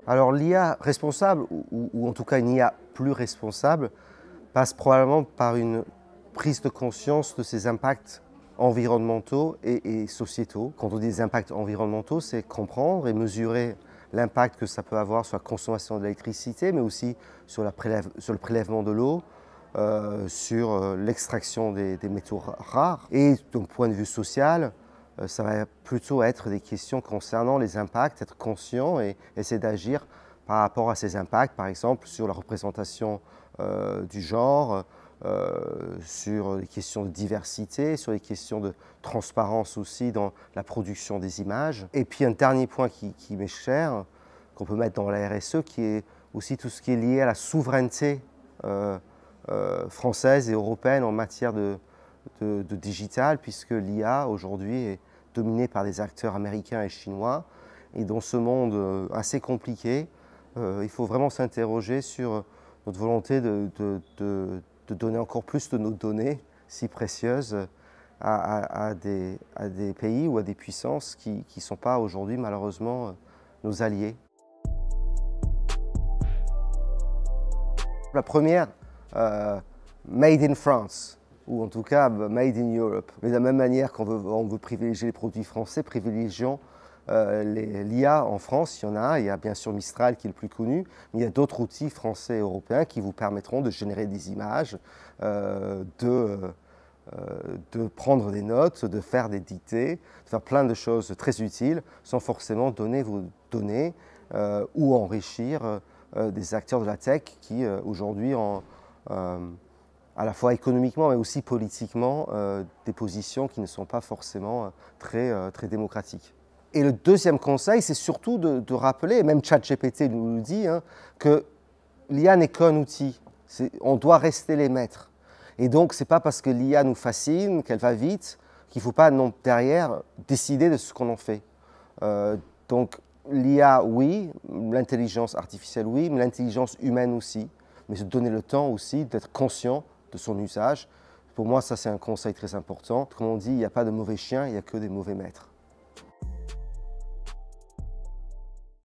Alors l'IA responsable, ou en tout cas une IA plus responsable, passe probablement par une prise de conscience de ses impacts environnementaux et sociétaux. Quand on dit des impacts environnementaux, c'est comprendre et mesurer l'impact que ça peut avoir sur la consommation d'électricité, mais aussi sur le prélèvement de l'eau, sur l'extraction des métaux rares. Et d'un point de vue social, ça va plutôt être des questions concernant les impacts, être conscient et essayer d'agir par rapport à ces impacts, par exemple sur la représentation du genre, sur les questions de diversité, sur les questions de transparence aussi dans la production des images. Et puis un dernier point qui m'est cher, qu'on peut mettre dans la RSE, qui est aussi tout ce qui est lié à la souveraineté française et européenne en matière de digital, puisque l'IA aujourd'hui est dominée par des acteurs américains et chinois. Et dans ce monde assez compliqué, il faut vraiment s'interroger sur notre volonté de donner encore plus de nos données si précieuses à des pays ou à des puissances qui ne sont pas aujourd'hui malheureusement nos alliés. La première, Made in France, ou en tout cas Made in Europe. Mais de la même manière qu'on veut privilégier les produits français, privilégions l'IA en France. Il y a bien sûr Mistral qui est le plus connu, mais il y a d'autres outils français et européens qui vous permettront de générer des images, de prendre des notes, de faire des dictées, de faire plein de choses très utiles sans forcément donner vos données ou enrichir des acteurs de la tech qui aujourd'hui à la fois économiquement mais aussi politiquement des positions qui ne sont pas forcément très démocratiques. Et le deuxième conseil, c'est surtout de rappeler, et même ChatGPT nous le dit, que l'IA n'est qu'un outil. On doit rester les maîtres. Et donc, ce n'est pas parce que l'IA nous fascine, qu'elle va vite, qu'il ne faut pas non, derrière décider de ce qu'on en fait. Donc, l'IA, oui, l'intelligence artificielle, oui, mais l'intelligence humaine aussi. Mais se donner le temps aussi d'être conscient de son usage. Pour moi, ça, c'est un conseil très important. Comme on dit, il n'y a pas de mauvais chiens, il n'y a que des mauvais maîtres.